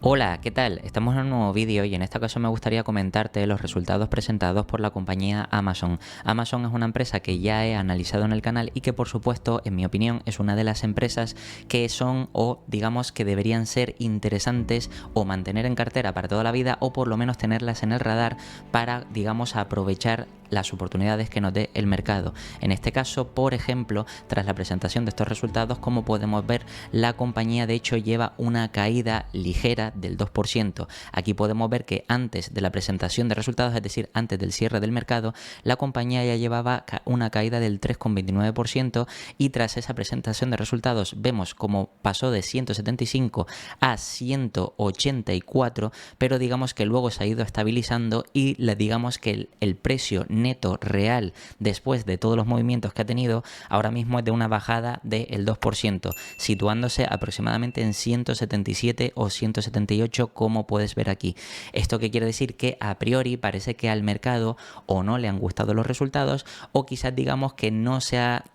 Hola, ¿qué tal? Estamos en un nuevo vídeo y en este caso me gustaría comentarte los resultados presentados por la compañía Amazon. Amazon es una empresa que ya he analizado en el canal y que por supuesto, en mi opinión, es una de las empresas que son o digamos que deberían ser interesantes o mantener en cartera para toda la vida o por lo menos tenerlas en el radar para, digamos, aprovechar las oportunidades que nos dé el mercado. En este caso, por ejemplo, tras la presentación de estos resultados, como podemos ver, la compañía de hecho lleva una caída ligera del 2%. Aquí podemos ver que antes de la presentación de resultados, es decir, antes del cierre del mercado, la compañía ya llevaba una caída del 3,29% y tras esa presentación de resultados vemos como pasó de 175 a 184, pero digamos que luego se ha ido estabilizando y digamos que el precio neto real después de todos los movimientos que ha tenido ahora mismo es de una bajada del 2%, situándose aproximadamente en 177 o 178 como puedes ver aquí. ¿Esto qué quiere decir? Que a priori parece que al mercado o no le han gustado los resultados o quizás digamos que no se ha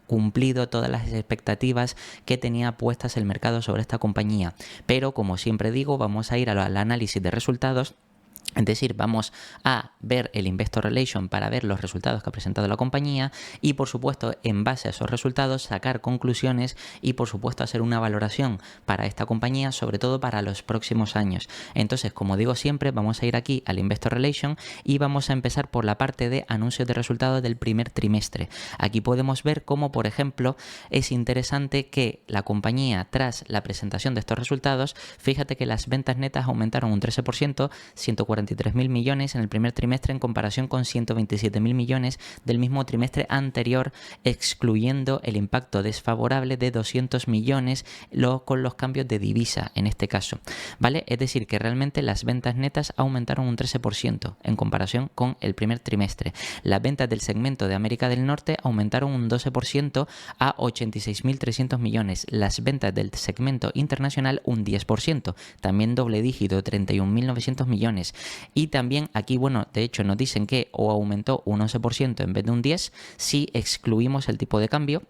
cumplido todas las expectativas que tenía puestas el mercado sobre esta compañía. Pero como siempre digo, vamos a ir al análisis de resultados. Es decir, vamos a ver el Investor Relation para ver los resultados que ha presentado la compañía y por supuesto en base a esos resultados sacar conclusiones y por supuesto hacer una valoración para esta compañía, sobre todo para los próximos años. Entonces, como digo siempre, vamos a ir aquí al Investor Relation y vamos a empezar por la parte de anuncios de resultados del primer trimestre. Aquí podemos ver cómo, por ejemplo, es interesante que la compañía tras la presentación de estos resultados, fíjate que las ventas netas aumentaron un 13%, 143.000 millones en el primer trimestre en comparación con 127.000 millones del mismo trimestre anterior, excluyendo el impacto desfavorable de 200 millones con los cambios de divisa en este caso, ¿vale? Es decir, que realmente las ventas netas aumentaron un 13% en comparación con el primer trimestre. Las ventas del segmento de América del Norte aumentaron un 12% a 86.300 millones. Las ventas del segmento internacional un 10%, también doble dígito, 31.900 millones. Y también aquí, bueno, de hecho nos dicen que o aumentó un 11% en vez de un 10% si excluimos el tipo de cambio.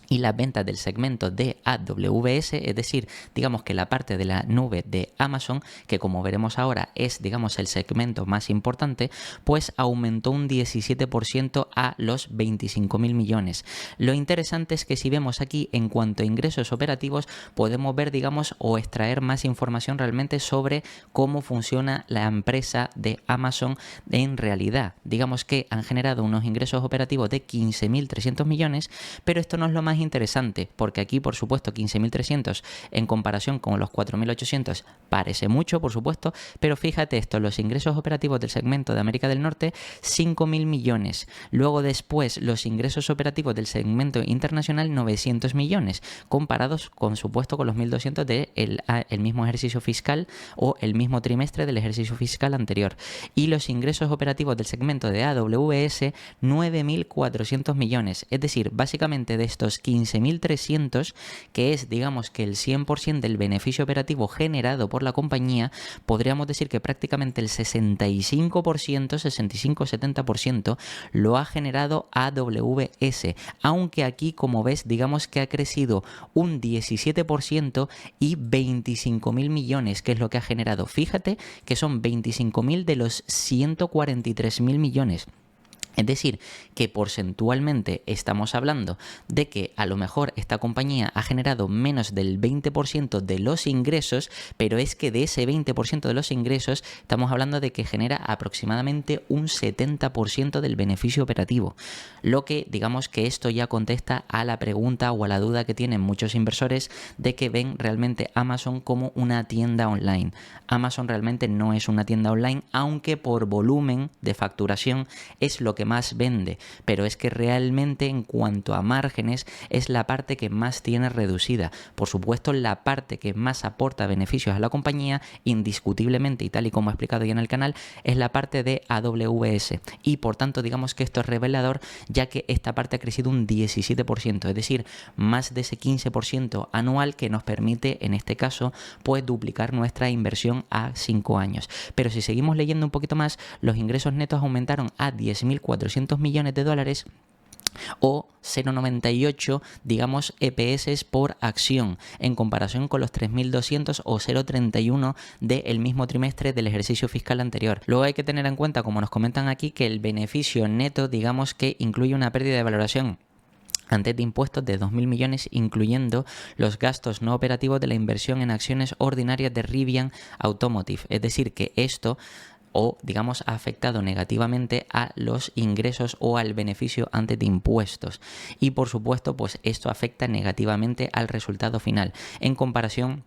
Y las ventas del segmento de AWS, es decir, digamos que la parte de la nube de Amazon, que como veremos ahora es, digamos, el segmento más importante, pues aumentó un 17% a los 25.000 millones. Lo interesante es que si vemos aquí en cuanto a ingresos operativos, podemos ver, digamos, o extraer más información realmente sobre cómo funciona la empresa de Amazon en realidad. Digamos que han generado unos ingresos operativos de 15.300 millones, pero esto no es lo más interesante, porque aquí por supuesto 15.300 en comparación con los 4.800 parece mucho, por supuesto, pero fíjate esto, los ingresos operativos del segmento de América del Norte 5.000 millones, luego después los ingresos operativos del segmento internacional 900 millones, comparados con supuesto con los 1.200 del mismo ejercicio fiscal o el mismo trimestre del ejercicio fiscal anterior, y los ingresos operativos del segmento de AWS 9.400 millones, es decir, básicamente de estos 15.300, que es digamos que el 100% del beneficio operativo generado por la compañía, podríamos decir que prácticamente el 65%, 65-70% lo ha generado AWS, aunque aquí como ves digamos que ha crecido un 17% y 25.000 millones, que es lo que ha generado. Fíjate que son 25.000 de los 143.000 millones. Es decir, que porcentualmente estamos hablando de que a lo mejor esta compañía ha generado menos del 20% de los ingresos, pero es que de ese 20% de los ingresos estamos hablando de que genera aproximadamente un 70% del beneficio operativo. Lo que digamos que esto ya contesta a la pregunta o a la duda que tienen muchos inversores de que ven realmente Amazon como una tienda online. Amazon realmente no es una tienda online, aunque por volumen de facturación es lo que más vende, pero es que realmente en cuanto a márgenes es la parte que más tiene reducida. Por supuesto, la parte que más aporta beneficios a la compañía, indiscutiblemente y tal y como he explicado ya en el canal, es la parte de AWS, y por tanto digamos que esto es revelador, ya que esta parte ha crecido un 17%, es decir, más de ese 15% anual que nos permite en este caso pues duplicar nuestra inversión a 5 años. Pero si seguimos leyendo un poquito más, los ingresos netos aumentaron a 10.400 millones de dólares o 0,98 digamos EPS por acción en comparación con los 3.200 o 0,31 del mismo trimestre del ejercicio fiscal anterior. Luego hay que tener en cuenta, como nos comentan aquí, que el beneficio neto digamos que incluye una pérdida de valoración antes de impuestos de 2.000 millones, incluyendo los gastos no operativos de la inversión en acciones ordinarias de Rivian Automotive. Es decir, que esto o digamos ha afectado negativamente a los ingresos o al beneficio antes de impuestos, y por supuesto pues esto afecta negativamente al resultado final en comparación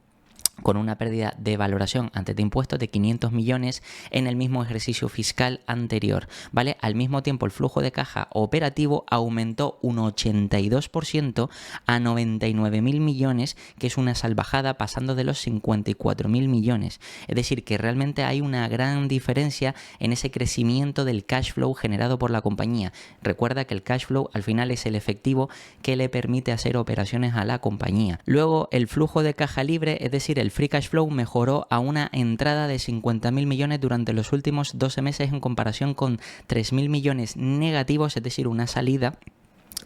con una pérdida de valoración antes de impuestos de 500 millones en el mismo ejercicio fiscal anterior, ¿vale? Al mismo tiempo, el flujo de caja operativo aumentó un 82% a 99.000 millones, que es una salvajada, pasando de los 54.000 millones. Es decir, que realmente hay una gran diferencia en ese crecimiento del cash flow generado por la compañía. Recuerda que el cash flow al final es el efectivo que le permite hacer operaciones a la compañía. Luego, el flujo de caja libre, es decir, el free cash flow, mejoró a una entrada de 50.000 millones durante los últimos 12 meses en comparación con 3.000 millones negativos, es decir, una salida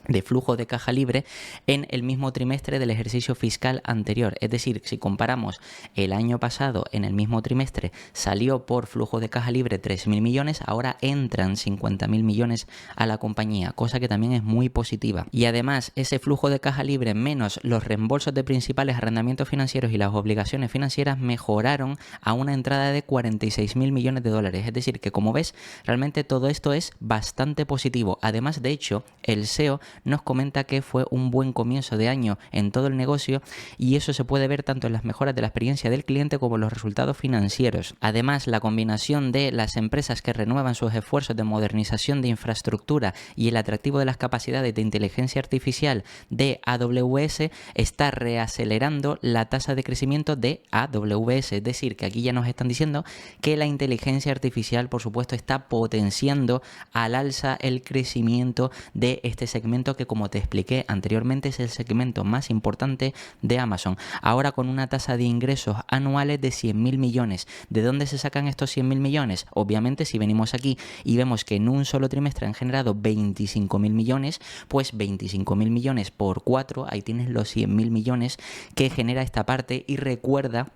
de flujo de caja libre en el mismo trimestre del ejercicio fiscal anterior. Es decir, si comparamos el año pasado, en el mismo trimestre salió por flujo de caja libre 3.000 millones, ahora entran 50.000 millones a la compañía, cosa que también es muy positiva. Y además, ese flujo de caja libre menos los reembolsos de principales arrendamientos financieros y las obligaciones financieras mejoraron a una entrada de 46.000 millones de dólares. Es decir, que como ves, realmente todo esto es bastante positivo. Además, de hecho, el CEO nos comenta que fue un buen comienzo de año en todo el negocio, y eso se puede ver tanto en las mejoras de la experiencia del cliente como en los resultados financieros. Además, la combinación de las empresas que renuevan sus esfuerzos de modernización de infraestructura y el atractivo de las capacidades de inteligencia artificial de AWS está reacelerando la tasa de crecimiento de AWS. Es decir, que aquí ya nos están diciendo que la inteligencia artificial, por supuesto, está potenciando al alza el crecimiento de este segmento, que como te expliqué anteriormente es el segmento más importante de Amazon. Ahora con una tasa de ingresos anuales de 100.000 millones. ¿De dónde se sacan estos 100.000 millones? Obviamente, si venimos aquí y vemos que en un solo trimestre han generado 25.000 millones, pues 25.000 millones por 4, ahí tienes los 100.000 millones que genera esta parte. Y recuerda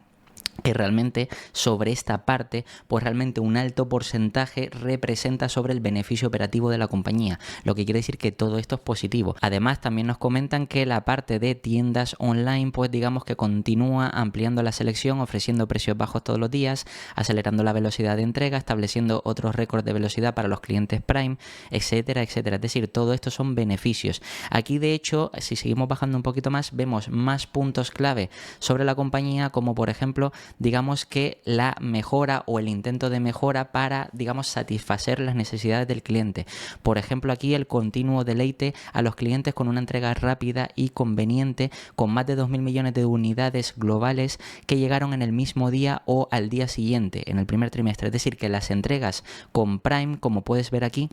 que realmente sobre esta parte, pues realmente un alto porcentaje representa sobre el beneficio operativo de la compañía, lo que quiere decir que todo esto es positivo. Además, también nos comentan que la parte de tiendas online, pues digamos que continúa ampliando la selección, ofreciendo precios bajos todos los días, acelerando la velocidad de entrega, estableciendo otros récords de velocidad para los clientes Prime, etcétera, etcétera. Es decir, todo esto son beneficios. Aquí, de hecho, si seguimos bajando un poquito más, vemos más puntos clave sobre la compañía, como por ejemplo, digamos que la mejora o el intento de mejora para, digamos, satisfacer las necesidades del cliente. Por ejemplo, aquí el continuo deleite a los clientes con una entrega rápida y conveniente, con más de 2.000 millones de unidades globales que llegaron en el mismo día o al día siguiente, en el primer trimestre. Es decir, que las entregas con Prime, como puedes ver aquí,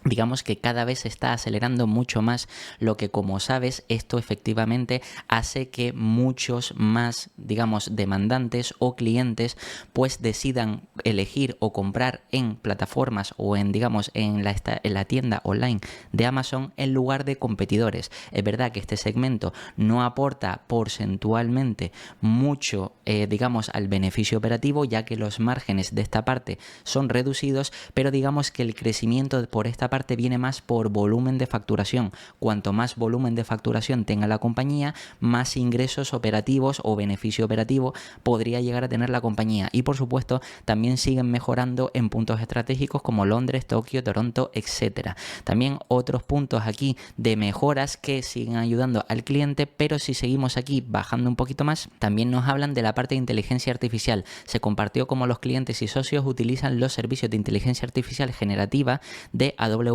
digamos que cada vez se está acelerando mucho más, lo que, como sabes, esto efectivamente hace que muchos más, digamos, demandantes o clientes pues decidan elegir o comprar en plataformas o en, digamos, en la tienda online de Amazon en lugar de competidores. Es verdad que este segmento no aporta porcentualmente mucho, digamos, al beneficio operativo, ya que los márgenes de esta parte son reducidos, pero digamos que el crecimiento por esta parte viene más por volumen de facturación. Cuanto más volumen de facturación tenga la compañía, más ingresos operativos o beneficio operativo podría llegar a tener la compañía. Y por supuesto, también siguen mejorando en puntos estratégicos como Londres, Tokio, Toronto, etcétera. También otros puntos aquí de mejoras que siguen ayudando al cliente, pero si seguimos aquí bajando un poquito más, también nos hablan de la parte de inteligencia artificial. Se compartió cómo los clientes y socios utilizan los servicios de inteligencia artificial generativa de AWS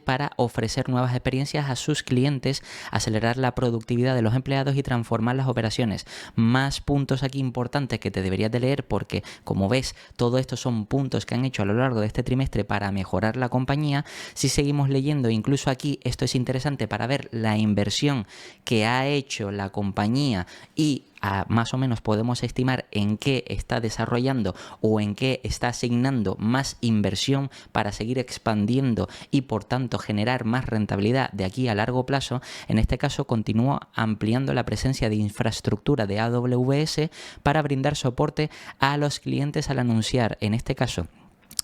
para ofrecer nuevas experiencias a sus clientes, acelerar la productividad de los empleados y transformar las operaciones. Más puntos aquí importantes que te deberías de leer, porque como ves, todo esto son puntos que han hecho a lo largo de este trimestre para mejorar la compañía. Si seguimos leyendo, incluso aquí, esto es interesante para ver la inversión que ha hecho la compañía y más o menos podemos estimar en qué está desarrollando o en qué está asignando más inversión para seguir expandiendo y por tanto generar más rentabilidad de aquí a largo plazo, en este caso continúa ampliando la presencia de infraestructura de AWS para brindar soporte a los clientes al anunciar, en este caso,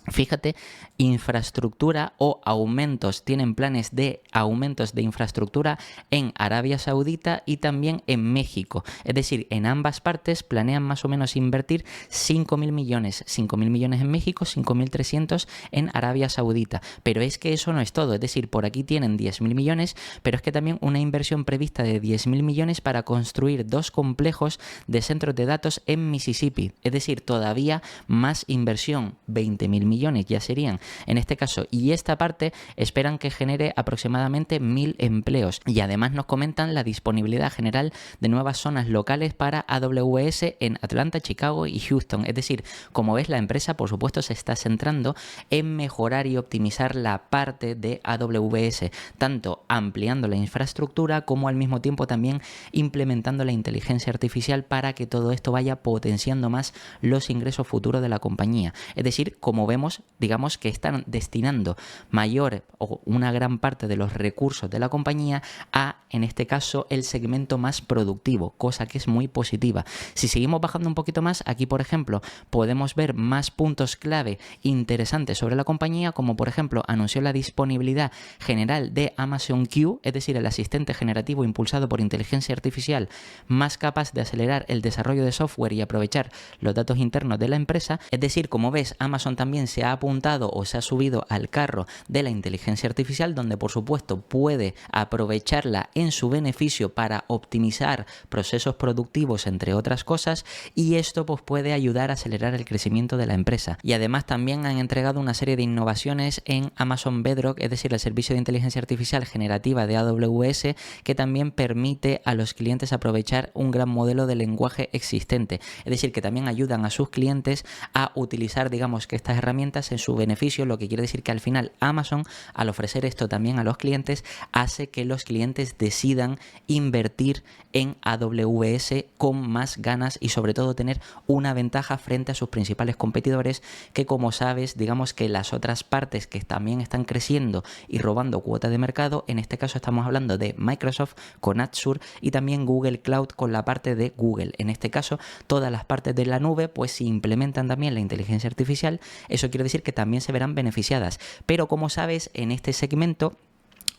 fíjate, infraestructura o aumentos, tienen planes de aumentos de infraestructura en Arabia Saudita y también en México. Es decir, en ambas partes planean más o menos invertir 5.000 millones. 5.000 millones en México, 5.300 en Arabia Saudita. Pero es que eso no es todo. Es decir, por aquí tienen 10.000 millones, pero es que también una inversión prevista de 10.000 millones para construir 2 complejos de centros de datos en Mississippi. Es decir, todavía más inversión, 20.000 millones ya serían en este caso, y esta parte esperan que genere aproximadamente 1.000 empleos, y además nos comentan la disponibilidad general de nuevas zonas locales para AWS en Atlanta, Chicago y Houston. Es decir, como ves, la empresa por supuesto se está centrando en mejorar y optimizar la parte de AWS, tanto ampliando la infraestructura como al mismo tiempo también implementando la inteligencia artificial para que todo esto vaya potenciando más los ingresos futuros de la compañía. Es decir, como vemos, digamos que están destinando mayor o una gran parte de los recursos de la compañía a, en este caso, el segmento más productivo, cosa que es muy positiva. Si seguimos bajando un poquito más, aquí por ejemplo podemos ver más puntos clave interesantes sobre la compañía, como por ejemplo anunció la disponibilidad general de Amazon Q, es decir, el asistente generativo impulsado por inteligencia artificial más capaz de acelerar el desarrollo de software y aprovechar los datos internos de la empresa. Es decir, como ves, Amazon también se ha apuntado o se ha subido al carro de la inteligencia artificial, donde por supuesto puede aprovecharla en su beneficio para optimizar procesos productivos, entre otras cosas, y esto pues puede ayudar a acelerar el crecimiento de la empresa. Y además también han entregado una serie de innovaciones en Amazon Bedrock, es decir, el servicio de inteligencia artificial generativa de AWS, que también permite a los clientes aprovechar un gran modelo de lenguaje existente. Es decir, que también ayudan a sus clientes a utilizar, digamos, que estas herramientas en su beneficio, lo que quiere decir que al final Amazon, al ofrecer esto también a los clientes, hace que los clientes decidan invertir en AWS con más ganas y sobre todo tener una ventaja frente a sus principales competidores, que como sabes, digamos que las otras partes que también están creciendo y robando cuota de mercado, en este caso estamos hablando de Microsoft con Azure y también Google Cloud con la parte de Google. En este caso, todas las partes de la nube, pues si implementan también la inteligencia artificial, eso quiere decir que también se verán beneficiadas. Pero como sabes, en este segmento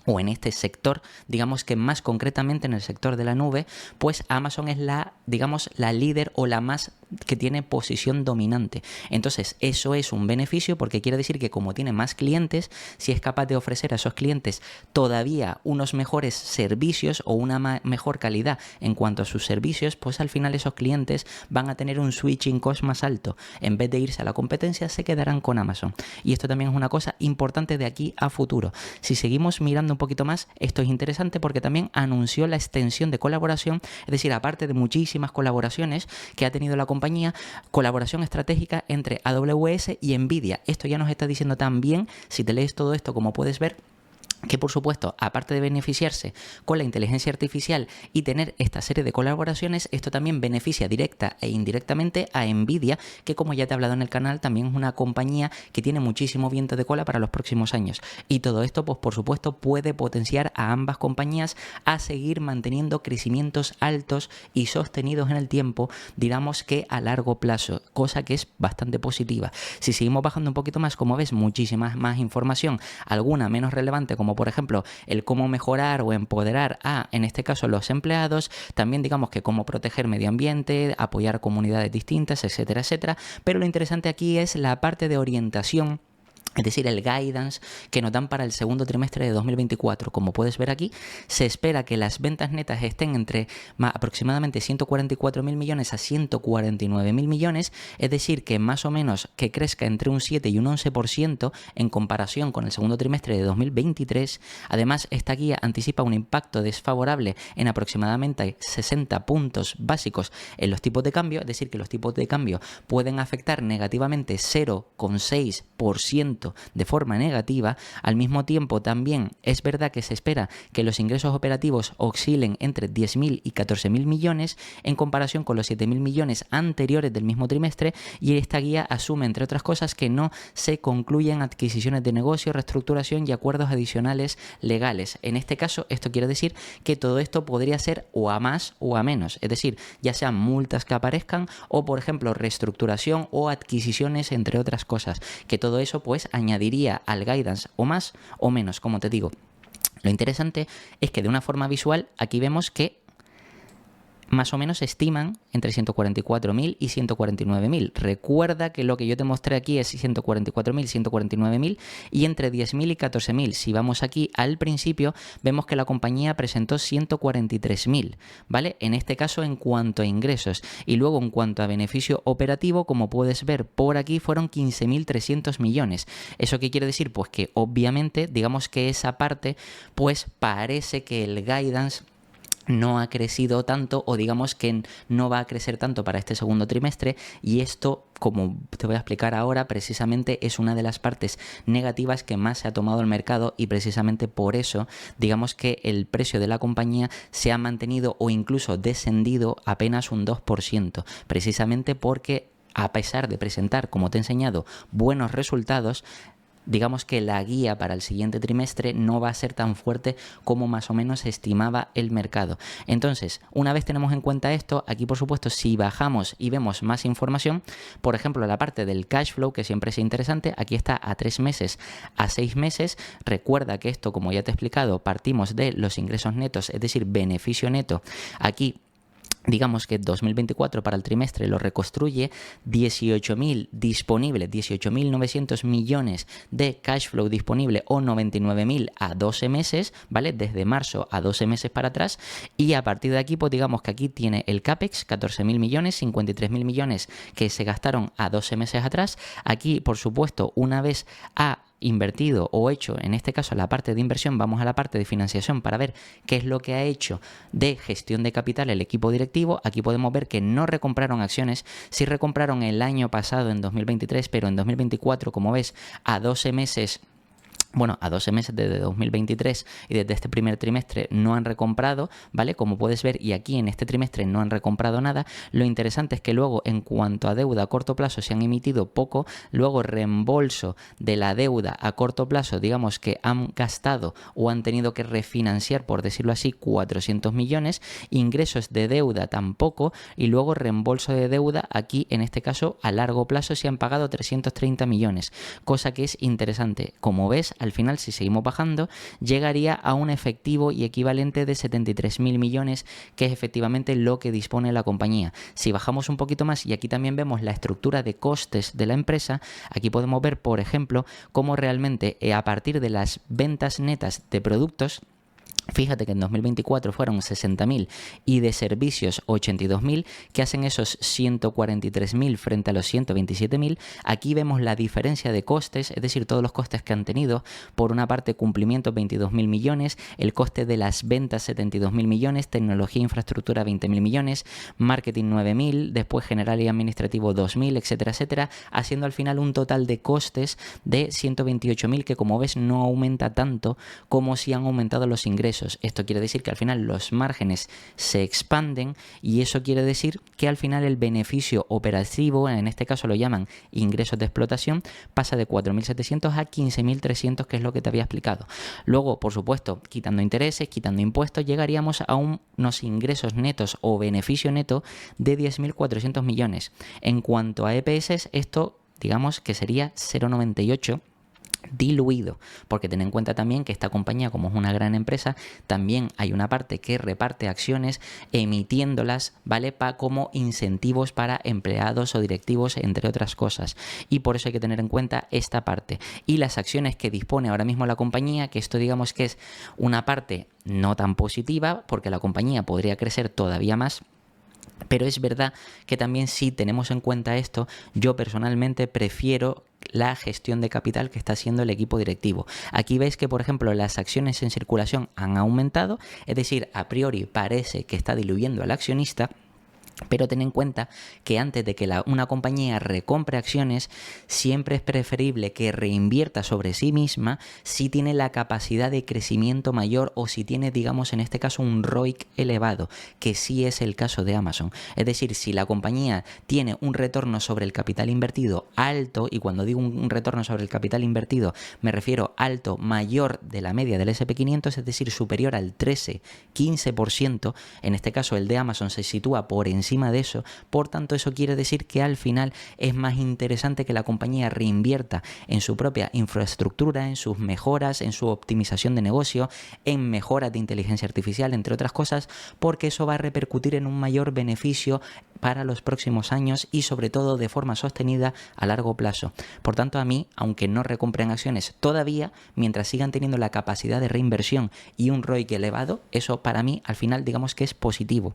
o en este sector, digamos que más concretamente en el sector de la nube, pues Amazon es la, digamos, la líder o la más que tiene posición dominante. Entonces eso es un beneficio porque quiere decir que como tiene más clientes, si es capaz de ofrecer a esos clientes todavía unos mejores servicios o una mejor calidad en cuanto a sus servicios, pues al final esos clientes van a tener un switching cost más alto. En vez de irse a la competencia, se quedarán con Amazon. Y esto también es una cosa importante de aquí a futuro. Si seguimos mirando un poquito más, esto es interesante porque también anunció la extensión de colaboración, es decir, aparte de muchísimas colaboraciones que ha tenido la compañía, colaboración estratégica entre AWS y Nvidia. Esto ya nos está diciendo también, si te lees todo esto, como puedes ver, que por supuesto, aparte de beneficiarse con la inteligencia artificial y tener esta serie de colaboraciones, esto también beneficia directa e indirectamente a Nvidia, que como ya te he hablado en el canal, también es una compañía que tiene muchísimo viento de cola para los próximos años. Y todo esto, pues por supuesto, puede potenciar a ambas compañías a seguir manteniendo crecimientos altos y sostenidos en el tiempo, digamos que a largo plazo, cosa que es bastante positiva. Si seguimos bajando un poquito más, como ves, muchísima más información, alguna menos relevante, como por ejemplo el cómo mejorar o empoderar a, en este caso, los empleados, también digamos que cómo proteger medio ambiente, apoyar comunidades distintas, etcétera, etcétera. Pero lo interesante aquí es la parte de orientación, es decir, el guidance que nos dan para el segundo trimestre de 2024. Como puedes ver aquí, se espera que las ventas netas estén entre aproximadamente 144.000 millones a 149.000 millones, es decir, que más o menos que crezca entre un 7 y un 11% en comparación con el segundo trimestre de 2023. Además, esta guía anticipa un impacto desfavorable en aproximadamente 60 puntos básicos en los tipos de cambio, es decir, que los tipos de cambio pueden afectar negativamente 0,6% neto de forma negativa. Al mismo tiempo también es verdad que se espera que los ingresos operativos oscilen entre 10.000 y 14.000 millones en comparación con los 7.000 millones anteriores del mismo trimestre, y esta guía asume, entre otras cosas, que no se concluyen adquisiciones de negocio, reestructuración y acuerdos adicionales legales. En este caso, esto quiere decir que todo esto podría ser o a más o a menos, es decir, ya sean multas que aparezcan o, por ejemplo, reestructuración o adquisiciones, entre otras cosas, que todo eso pues añadiría al guidance o más o menos, como te digo. Lo interesante es que de una forma visual aquí vemos que más o menos estiman entre 144.000 y 149.000. Recuerda que lo que yo te mostré aquí es 144.000, 149.000 y entre 10.000 y 14.000. Si vamos aquí al principio, vemos que la compañía presentó 143.000, ¿vale? En este caso en cuanto a ingresos. Y luego en cuanto a beneficio operativo, como puedes ver por aquí, fueron 15.300 millones. ¿Eso qué quiere decir? Pues que obviamente, digamos que esa parte, pues parece que el guidance no ha crecido tanto, o digamos que no va a crecer tanto para este segundo trimestre, y esto, como te voy a explicar ahora, precisamente es una de las partes negativas que más se ha tomado el mercado, y precisamente por eso digamos que el precio de la compañía se ha mantenido o incluso descendido apenas un 2%, precisamente porque a pesar de presentar, como te he enseñado, buenos resultados, digamos que la guía para el siguiente trimestre no va a ser tan fuerte como más o menos estimaba el mercado. Entonces, una vez tenemos en cuenta esto, aquí por supuesto si bajamos y vemos más información, por ejemplo la parte del cash flow, que siempre es interesante, aquí está a 3 meses, a 6 meses. Recuerda que esto, como ya te he explicado, partimos de los ingresos netos, es decir, beneficio neto. Aquí digamos que 2024 para el trimestre lo reconstruye, 18.000 disponible, 18.900 millones de cash flow disponible, o 99.000 a 12 meses, ¿vale? Desde marzo a 12 meses para atrás, y a partir de aquí pues digamos que aquí tiene el CAPEX, 14.000 millones, 53.000 millones que se gastaron a 12 meses atrás. Aquí por supuesto una vez ha invertido o hecho, en este caso la parte de inversión, vamos a la parte de financiación para ver qué es lo que ha hecho de gestión de capital el equipo directivo. Aquí podemos ver que no recompraron acciones, sí recompraron el año pasado en 2023, pero en 2024, como ves, a 12 meses. Bueno, a 12 meses desde 2023 y desde este primer trimestre no han recomprado, ¿vale? Como puedes ver, y aquí en este trimestre no han recomprado nada. Lo interesante es que luego, en cuanto a deuda a corto plazo, se han emitido poco. Luego, reembolso de la deuda a corto plazo, digamos que han gastado o han tenido que refinanciar, por decirlo así, 400 millones. Ingresos de deuda tampoco. Y luego, reembolso de deuda, aquí en este caso a largo plazo se han pagado 330 millones. Cosa que es interesante. Como ves, al final, si seguimos bajando, llegaría a un efectivo y equivalente de 73.000 millones, que es efectivamente lo que dispone la compañía. Si bajamos un poquito más, y aquí también vemos la estructura de costes de la empresa, aquí podemos ver, por ejemplo, cómo realmente a partir de las ventas netas de productos, fíjate que en 2024 fueron 60.000 y de servicios 82.000, que hacen esos 143.000 frente a los 127.000. Aquí vemos la diferencia de costes, es decir, todos los costes que han tenido. Por una parte, cumplimiento 22.000 millones, el coste de las ventas 72.000 millones, tecnología e infraestructura 20.000 millones, marketing 9.000, después general y administrativo 2.000, etcétera, etcétera, haciendo al final un total de costes de 128.000, que como ves no aumenta tanto como si han aumentado los ingresos. Esto quiere decir que al final los márgenes se expanden, y eso quiere decir que al final el beneficio operativo, en este caso lo llaman ingresos de explotación, pasa de 4.700 a 15.300, que es lo que te había explicado. Luego, por supuesto, quitando intereses, quitando impuestos, llegaríamos a unos ingresos netos o beneficio neto de 10.400 millones. En cuanto a EPS, esto digamos que sería 0,98 diluido, porque ten en cuenta también que esta compañía, como es una gran empresa, también hay una parte que reparte acciones emitiéndolas, ¿vale? Como incentivos para empleados o directivos, entre otras cosas, y por eso hay que tener en cuenta esta parte. Y las acciones que dispone ahora mismo la compañía, que esto digamos que es una parte no tan positiva, porque la compañía podría crecer todavía más. Pero es verdad que también, si tenemos en cuenta esto, yo personalmente prefiero la gestión de capital que está haciendo el equipo directivo. Aquí veis que, por ejemplo, las acciones en circulación han aumentado, es decir, a priori parece que está diluyendo al accionista. Pero ten en cuenta que antes de que una compañía recompre acciones, siempre es preferible que reinvierta sobre sí misma si tiene la capacidad de crecimiento mayor o si tiene, digamos, en este caso un ROIC elevado, que sí es el caso de Amazon. Es decir, si la compañía tiene un retorno sobre el capital invertido alto, y cuando digo un retorno sobre el capital invertido me refiero alto, mayor de la media del S&P 500, es decir, superior al 13-15%, en este caso el de Amazon se sitúa por encima de eso. Por tanto, eso quiere decir que al final es más interesante que la compañía reinvierta en su propia infraestructura, en sus mejoras, en su optimización de negocio, en mejoras de inteligencia artificial, entre otras cosas, porque eso va a repercutir en un mayor beneficio para los próximos años y sobre todo de forma sostenida a largo plazo. Por tanto, a mí, aunque no recompren acciones todavía, mientras sigan teniendo la capacidad de reinversión y un ROIC elevado, eso para mí al final digamos que es positivo.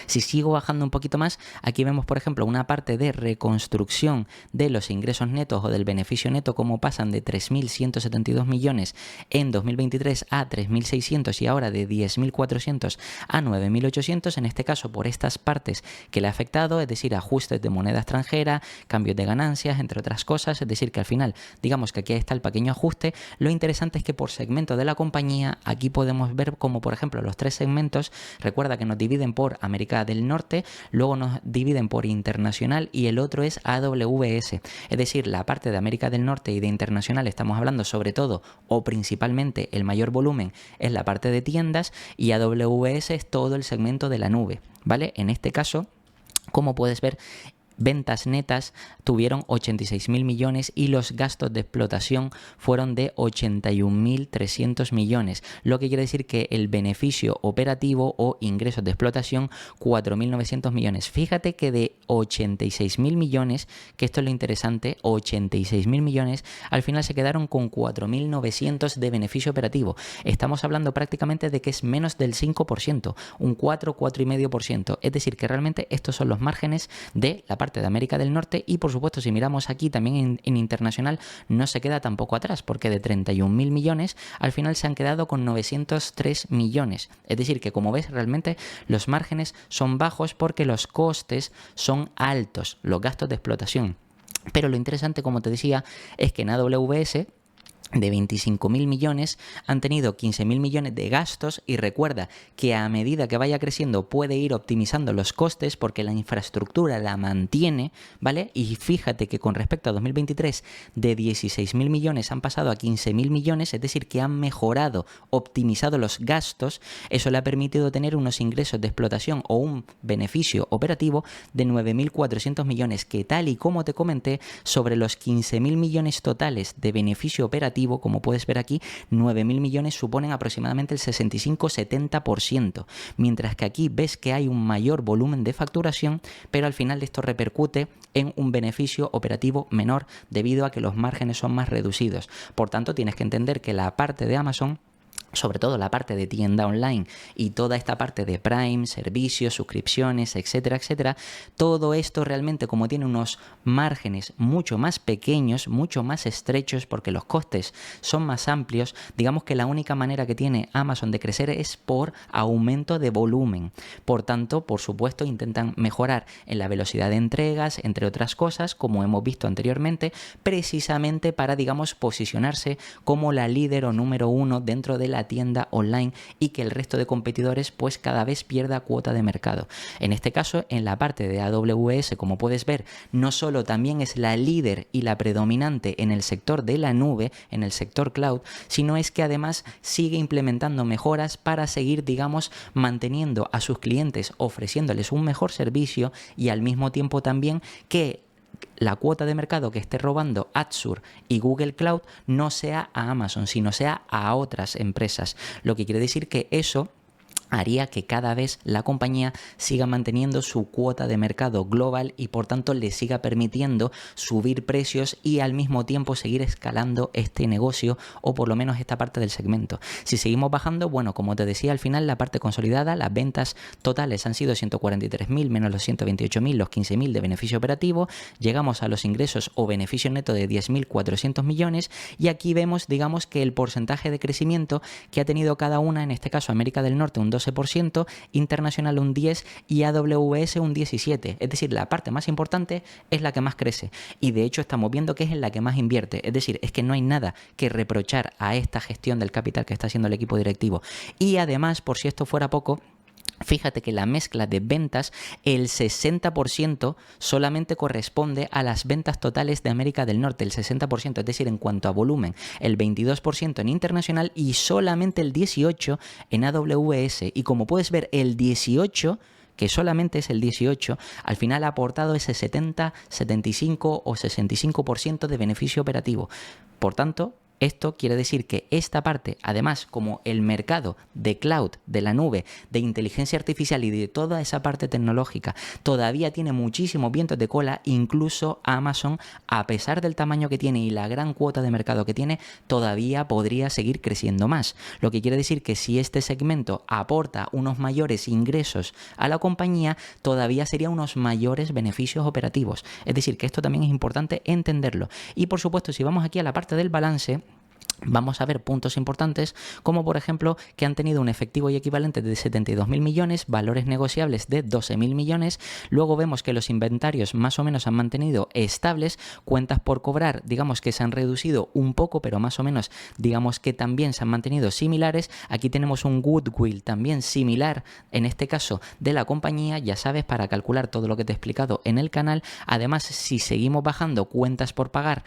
Si sigo bajando un poquito más, aquí vemos, por ejemplo, una parte de reconstrucción de los ingresos netos o del beneficio neto, como pasan de 3.172 millones en 2023 a 3.600 y ahora de 10.400 a 9.800, en este caso por estas partes que le ha afectado, es decir, ajustes de moneda extranjera, cambios de ganancias, entre otras cosas, es decir, que al final, digamos que aquí está el pequeño ajuste. Lo interesante es que por segmento de la compañía, aquí podemos ver como, por ejemplo, los tres segmentos, recuerda que nos dividen por América del Norte, luego nos dividen por internacional y el otro es AWS. Es decir, la parte de América del Norte y de internacional estamos hablando sobre todo o principalmente el mayor volumen es la parte de tiendas y AWS es todo el segmento de la nube, ¿vale? En este caso, como puedes ver, ventas netas tuvieron 86.000 millones y los gastos de explotación fueron de 81.300 millones, lo que quiere decir que el beneficio operativo o ingresos de explotación 4.900 millones. Fíjate que de 86.000 millones, que esto es lo interesante, 86.000 millones, al final se quedaron con 4.900 de beneficio operativo. Estamos hablando prácticamente de que es menos del 5%, un 4-4,5%. Es decir, que realmente estos son los márgenes de la parte de América del Norte y por supuesto si miramos aquí también en internacional no se queda tampoco atrás porque de 31.000 millones al final se han quedado con 903 millones. Es decir que como ves realmente los márgenes son bajos porque los costes son altos, los gastos de explotación. Pero lo interesante, como te decía, es que en AWS de 25.000 millones han tenido 15.000 millones de gastos y recuerda que a medida que vaya creciendo puede ir optimizando los costes porque la infraestructura la mantiene, ¿vale? Y fíjate que con respecto a 2023 de 16.000 millones han pasado a 15.000 millones, es decir que han mejorado, optimizado los gastos. Eso le ha permitido tener unos ingresos de explotación o un beneficio operativo de 9.400 millones que, tal y como te comenté, sobre los 15.000 millones totales de beneficio operativo, como puedes ver aquí, 9.000 millones suponen aproximadamente el 65-70%, mientras que aquí ves que hay un mayor volumen de facturación, pero al final esto repercute en un beneficio operativo menor debido a que los márgenes son más reducidos. Por tanto, tienes que entender que la parte de Amazon, sobre todo la parte de tienda online y toda esta parte de Prime, servicios, suscripciones, etcétera, etcétera, todo esto realmente como tiene unos márgenes mucho más pequeños, mucho más estrechos porque los costes son más amplios, digamos que la única manera que tiene Amazon de crecer es por aumento de volumen. Por tanto, por supuesto, intentan mejorar en la velocidad de entregas, entre otras cosas, como hemos visto anteriormente, precisamente para, digamos, posicionarse como la líder o número uno dentro de la tienda online y que el resto de competidores pues cada vez pierda cuota de mercado. En este caso, en la parte de AWS, como puedes ver, no solo también es la líder y la predominante en el sector de la nube, en el sector cloud, sino es que además sigue implementando mejoras para seguir, digamos, manteniendo a sus clientes, ofreciéndoles un mejor servicio y al mismo tiempo también que la cuota de mercado que esté robando Azure y Google Cloud no sea a Amazon, sino sea a otras empresas. Lo que quiere decir que eso haría que cada vez la compañía siga manteniendo su cuota de mercado global y por tanto le siga permitiendo subir precios y al mismo tiempo seguir escalando este negocio o por lo menos esta parte del segmento. Si seguimos bajando, bueno, como te decía, al final la parte consolidada, las ventas totales han sido 143.000 menos los 128.000, los 15.000 de beneficio operativo, llegamos a los ingresos o beneficio neto de 10.400 millones y aquí vemos, digamos, que el porcentaje de crecimiento que ha tenido cada una, en este caso América del Norte un 12%, internacional un 10% y AWS un 17%. Es decir, la parte más importante es la que más crece y de hecho estamos viendo que es en la que más invierte. Es decir, es que no hay nada que reprochar a esta gestión del capital que está haciendo el equipo directivo. Y además, por si esto fuera poco, fíjate que la mezcla de ventas, el 60% solamente corresponde a las ventas totales de América del Norte, el 60%, es decir, en cuanto a volumen, el 22% en internacional y solamente el 18% en AWS. Y como puedes ver, el 18%, que solamente es el 18%, al final ha aportado ese 70, 75 o 65% de beneficio operativo. Por tanto, esto quiere decir que esta parte, además, como el mercado de cloud, de la nube, de inteligencia artificial y de toda esa parte tecnológica, todavía tiene muchísimos vientos de cola. Incluso Amazon, a pesar del tamaño que tiene y la gran cuota de mercado que tiene, todavía podría seguir creciendo más. Lo que quiere decir que si este segmento aporta unos mayores ingresos a la compañía, todavía sería unos mayores beneficios operativos. Es decir, que esto también es importante entenderlo. Y por supuesto, si vamos aquí a la parte del balance, vamos a ver puntos importantes como por ejemplo que han tenido un efectivo y equivalente de 72.000 millones, valores negociables de 12.000 millones, luego vemos que los inventarios más o menos han mantenido estables, cuentas por cobrar digamos que se han reducido un poco pero más o menos digamos que también se han mantenido similares, aquí tenemos un goodwill también similar en este caso de la compañía, ya sabes, para calcular todo lo que te he explicado en el canal. Además, si seguimos bajando cuentas por pagar,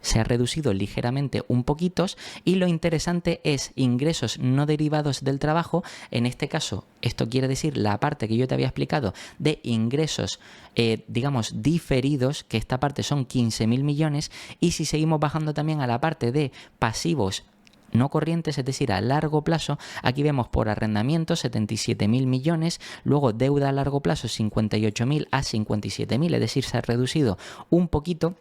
se ha reducido ligeramente un poquitos y lo interesante es ingresos no derivados del trabajo. En este caso, esto quiere decir la parte que yo te había explicado de ingresos, digamos, diferidos, que esta parte son 15.000 millones. Y si seguimos bajando también a la parte de pasivos no corrientes, es decir, a largo plazo, aquí vemos por arrendamiento 77.000 millones, luego deuda a largo plazo 58.000 a 57.000, es decir, se ha reducido un poquito.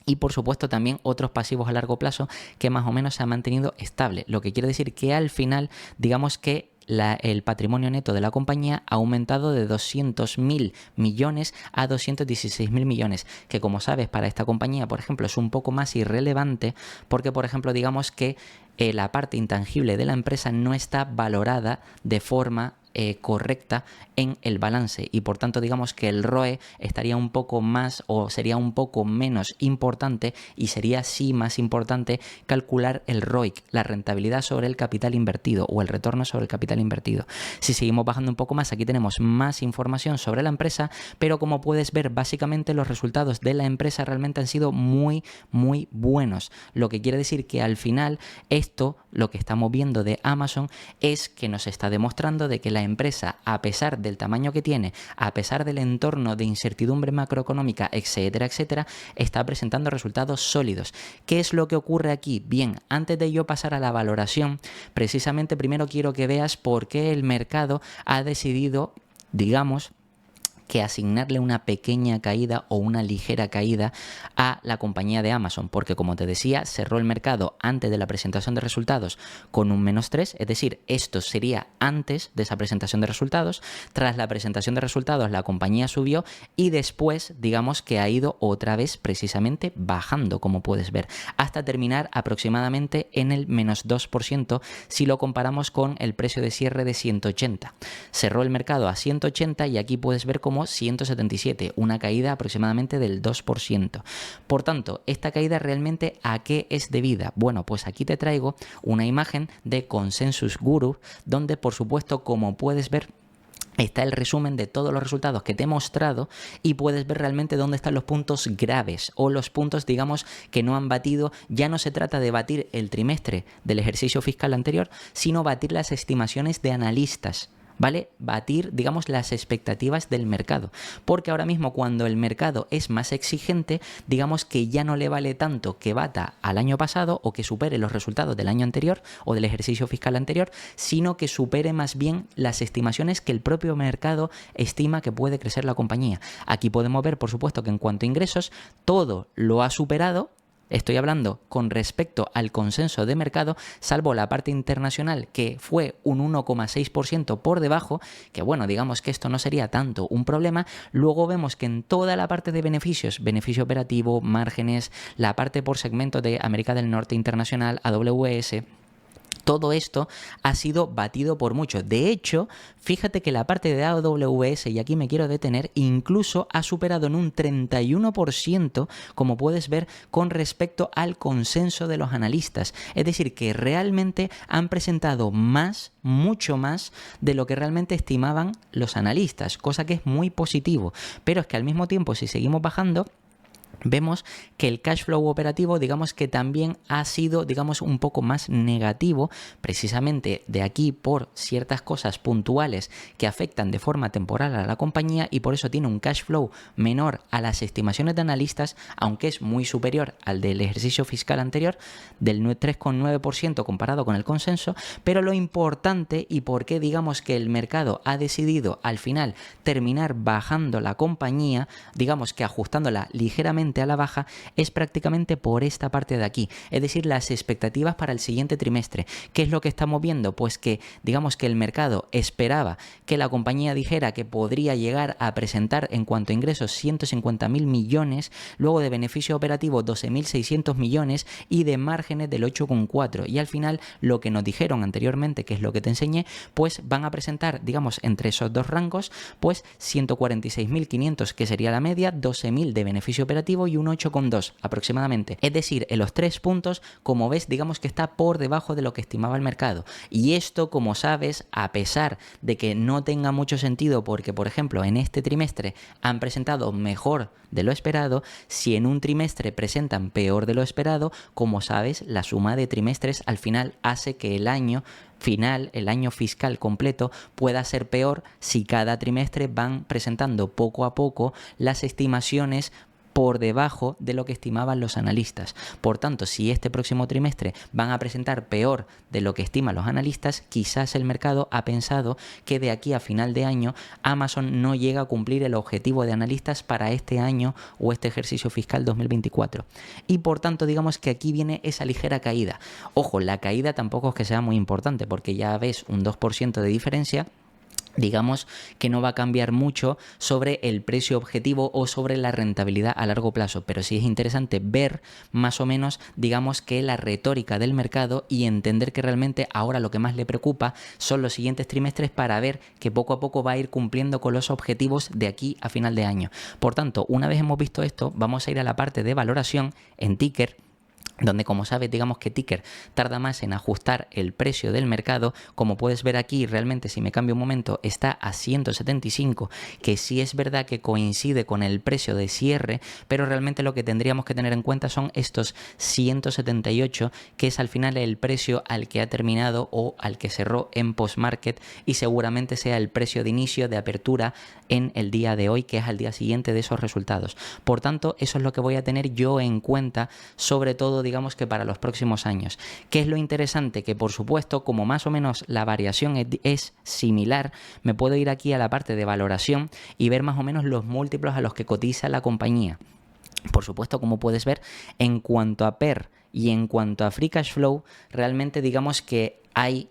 Y por supuesto también otros pasivos a largo plazo que más o menos se han mantenido estable. Lo que quiere decir que al final, digamos que el patrimonio neto de la compañía ha aumentado de 200.000 millones a 216.000 millones, que como sabes para esta compañía, por ejemplo, es un poco más irrelevante porque, por ejemplo, digamos que la parte intangible de la empresa no está valorada de forma correcta en el balance y por tanto digamos que el ROE estaría un poco más o sería un poco menos importante y sería sí más importante calcular el ROIC, la rentabilidad sobre el capital invertido o el retorno sobre el capital invertido. Si seguimos bajando un poco más, aquí tenemos más información sobre la empresa, pero como puedes ver básicamente los resultados de la empresa realmente han sido muy buenos, lo que quiere decir que al final esto, lo que estamos viendo de Amazon, es que nos está demostrando de que la empresa, a pesar del tamaño que tiene, a pesar del entorno de incertidumbre macroeconómica, etcétera, etcétera, está presentando resultados sólidos. ¿Qué es lo que ocurre aquí? Bien, antes de yo pasar a la valoración, precisamente primero quiero que veas por qué el mercado ha decidido, digamos, que asignarle una pequeña caída o una ligera caída a la compañía de Amazon, porque como te decía, cerró el mercado antes de la presentación de resultados con un -3, es decir, esto sería antes de esa presentación de resultados. Tras la presentación de resultados la compañía subió y después digamos que ha ido otra vez precisamente bajando, como puedes ver, hasta terminar aproximadamente en el -2% si lo comparamos con el precio de cierre de 180. Cerró el mercado a 180 y aquí puedes ver cómo 177, una caída aproximadamente del 2%. Por tanto, esta caída realmente ¿a qué es debida? Bueno, pues aquí te traigo una imagen de Consensus Guru, donde por supuesto, como puedes ver, está el resumen de todos los resultados que te he mostrado y puedes ver realmente dónde están los puntos graves o los puntos, digamos, que no han batido. Ya no se trata de batir el trimestre del ejercicio fiscal anterior, sino batir las estimaciones de analistas, ¿vale? Batir, digamos, las expectativas del mercado, porque ahora mismo cuando el mercado es más exigente, digamos que ya no le vale tanto que bata al año pasado o que supere los resultados del año anterior o del ejercicio fiscal anterior, sino que supere más bien las estimaciones que el propio mercado estima que puede crecer la compañía. Aquí podemos ver, por supuesto, que en cuanto a ingresos, todo lo ha superado. Estoy hablando con respecto al consenso de mercado, salvo la parte internacional que fue un 1,6% por debajo, que bueno, digamos que esto no sería tanto un problema. Luego vemos que en toda la parte de beneficios, beneficio operativo, márgenes, la parte por segmento de América del Norte internacional, AWS, todo esto ha sido batido por mucho. De hecho, fíjate que la parte de AWS, y aquí me quiero detener, incluso ha superado en un 31%, como puedes ver, con respecto al consenso de los analistas. Es decir, que realmente han presentado más, mucho más de lo que realmente estimaban los analistas, cosa que es muy positivo. Pero es que al mismo tiempo, si seguimos bajando, vemos que el cash flow operativo, digamos que también ha sido, digamos, un poco más negativo, precisamente de aquí por ciertas cosas puntuales que afectan de forma temporal a la compañía, y por eso tiene un cash flow menor a las estimaciones de analistas, aunque es muy superior al del ejercicio fiscal anterior, del 3,9% comparado con el consenso. Pero lo importante, y por qué digamos que el mercado ha decidido al final terminar bajando la compañía, digamos que ajustándola ligeramente a la baja, es prácticamente por esta parte de aquí, es decir, las expectativas para el siguiente trimestre. ¿Qué es lo que estamos viendo? Pues que digamos que el mercado esperaba que la compañía dijera que podría llegar a presentar en cuanto a ingresos 150.000 millones, luego de beneficio operativo 12.600 millones y de márgenes del 8,4, y al final lo que nos dijeron anteriormente, que es lo que te enseñé, pues van a presentar, digamos, entre esos dos rangos, pues 146.500, que sería la media, 12.000 de beneficio operativo y un 8,2 aproximadamente. Es decir, en los 3 puntos, como ves, digamos que está por debajo de lo que estimaba el mercado. Y esto, como sabes, a pesar de que no tenga mucho sentido, porque por ejemplo en este trimestre han presentado mejor de lo esperado, si en un trimestre presentan peor de lo esperado, como sabes, la suma de trimestres al final hace que el año final, el año fiscal completo, pueda ser peor si cada trimestre van presentando poco a poco las estimaciones por debajo de lo que estimaban los analistas. Por tanto, si este próximo trimestre van a presentar peor de lo que estiman los analistas, quizás el mercado ha pensado que de aquí a final de año Amazon no llega a cumplir el objetivo de analistas para este año o este ejercicio fiscal 2024. Y por tanto, digamos que aquí viene esa ligera caída. Ojo, la caída tampoco es que sea muy importante, porque ya ves un 2% de diferencia. Digamos que no va a cambiar mucho sobre el precio objetivo o sobre la rentabilidad a largo plazo, pero sí es interesante ver más o menos, digamos, que la retórica del mercado y entender que realmente ahora lo que más le preocupa son los siguientes trimestres, para ver que poco a poco va a ir cumpliendo con los objetivos de aquí a final de año. Por tanto, una vez hemos visto esto, vamos a ir a la parte de valoración en ticker, donde, como sabes, digamos que ticker tarda más en ajustar el precio del mercado. Como puedes ver aquí, realmente si me cambio un momento está a 175, que sí es verdad que coincide con el precio de cierre, pero realmente lo que tendríamos que tener en cuenta son estos 178, que es al final el precio al que ha terminado o al que cerró en post-market, y seguramente sea el precio de inicio de apertura en el día de hoy, que es al día siguiente de esos resultados. Por tanto, eso es lo que voy a tener yo en cuenta, sobre todo, digamos que para los próximos años. ¿Qué es lo interesante? Que por supuesto, como más o menos la variación es similar, me puedo ir aquí a la parte de valoración y ver más o menos los múltiplos a los que cotiza la compañía. Por supuesto, como puedes ver, en cuanto a PER y en cuanto a Free Cash Flow, realmente digamos que hay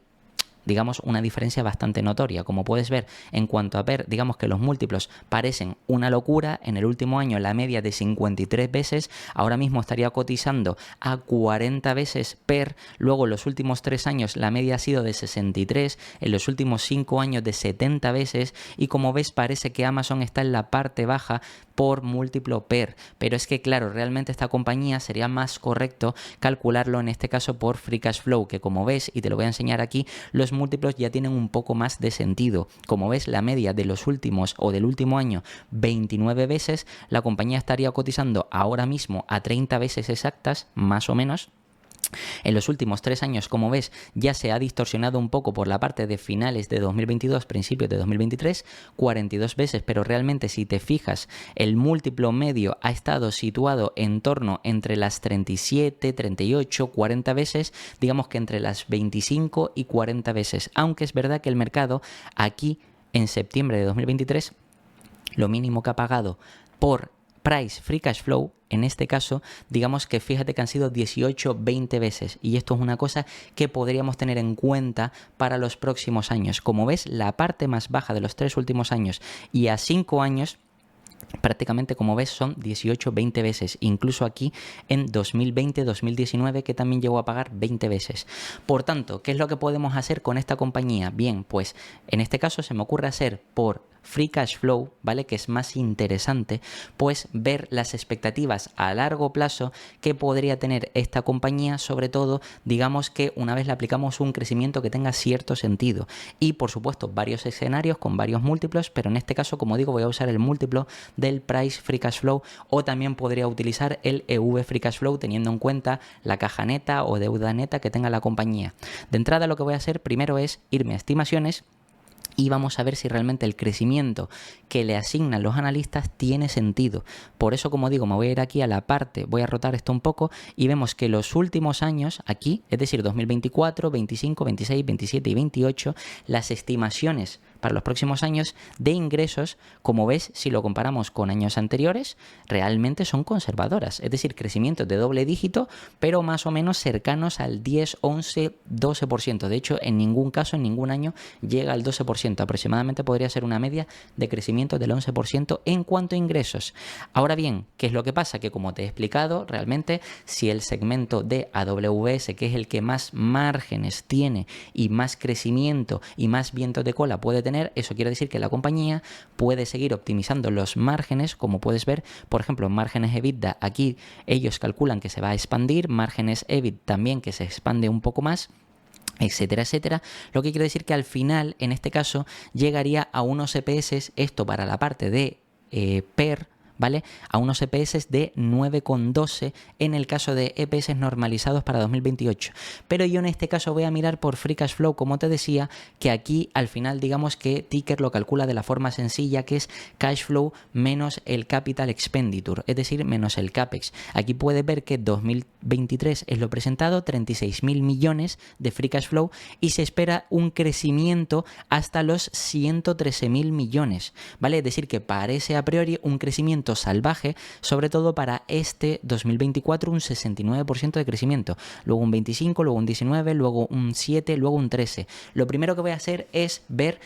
una diferencia bastante notoria. Como puedes ver, en cuanto a PER, digamos que los múltiplos parecen una locura. En el último año la media de 53 veces, ahora mismo estaría cotizando a 40 veces PER, luego en los últimos 3 años la media ha sido de 63, en los últimos 5 años de 70 veces, y como ves parece que Amazon está en la parte baja por múltiplo PER, pero es que claro, realmente esta compañía sería más correcto calcularlo en este caso por Free Cash Flow, que como ves, y te lo voy a enseñar aquí, los múltiplos ya tienen un poco más de sentido. Como ves, la media de los últimos o del último año 29 veces, la compañía estaría cotizando ahora mismo a 30 veces exactas, más o menos. En los últimos 3 años, como ves, ya se ha distorsionado un poco por la parte de finales de 2022, principios de 2023, 42 veces, pero realmente si te fijas, el múltiplo medio ha estado situado en torno entre las 37, 38, 40 veces, digamos que entre las 25 y 40 veces, aunque es verdad que el mercado aquí en septiembre de 2023, lo mínimo que ha pagado por Price Free Cash Flow, en este caso, digamos que fíjate que han sido 18, 20 veces, y esto es una cosa que podríamos tener en cuenta para los próximos años. Como ves, la parte más baja de los 3 últimos años y a 5 años prácticamente, como ves, son 18-20 veces, incluso aquí en 2020-2019 que también llegó a pagar 20 veces. Por tanto, ¿qué es lo que podemos hacer con esta compañía? Bien, pues en este caso se me ocurre hacer por Free Cash Flow, ¿vale? Que es más interesante, pues ver las expectativas a largo plazo que podría tener esta compañía, sobre todo, digamos que una vez le aplicamos un crecimiento que tenga cierto sentido. Y por supuesto, varios escenarios con varios múltiplos, pero en este caso, como digo, voy a usar el múltiplo del Price Free Cash Flow, o también podría utilizar el EV Free Cash Flow teniendo en cuenta la caja neta o deuda neta que tenga la compañía. De entrada, lo que voy a hacer primero es irme a estimaciones y vamos a ver si realmente el crecimiento que le asignan los analistas tiene sentido. Por eso, como digo, me voy a ir aquí a la parte, voy a rotar esto un poco y vemos que los últimos años aquí, es decir, 2024, 25, 26, 27 y 28, las estimaciones para los próximos años de ingresos, como ves, si lo comparamos con años anteriores, realmente son conservadoras. Es decir, crecimientos de doble dígito, pero más o menos cercanos al 10, 11, 12%. De hecho, en ningún caso, en ningún año, llega al 12%. Aproximadamente podría ser una media de crecimiento del 11% en cuanto a ingresos. Ahora bien, ¿qué es lo que pasa? Que como te he explicado, realmente, si el segmento de AWS, que es el que más márgenes tiene y más crecimiento y más vientos de cola puede tener, eso quiere decir que la compañía puede seguir optimizando los márgenes, como puedes ver, por ejemplo, márgenes EBITDA, aquí ellos calculan que se va a expandir, márgenes EBIT también que se expande un poco más, etcétera, etcétera, lo que quiere decir que al final, en este caso, llegaría a unos EPS, esto para la parte de PER, ¿vale? A unos EPS de 9,12 en el caso de EPS normalizados para 2028. Pero yo en este caso voy a mirar por Free Cash Flow, como te decía, que aquí al final digamos que Ticker lo calcula de la forma sencilla, que es Cash Flow menos el Capital Expenditure, es decir, menos el CAPEX. Aquí puedes ver que 2023 es lo presentado, 36.000 millones de Free Cash Flow y se espera un crecimiento hasta los 113.000 millones, ¿vale? Es decir, que parece a priori un crecimiento salvaje, sobre todo para este 2024, un 69% de crecimiento, luego un 25%, luego un 19%, luego un 7%, luego un 13%. Lo primero que voy a hacer es ver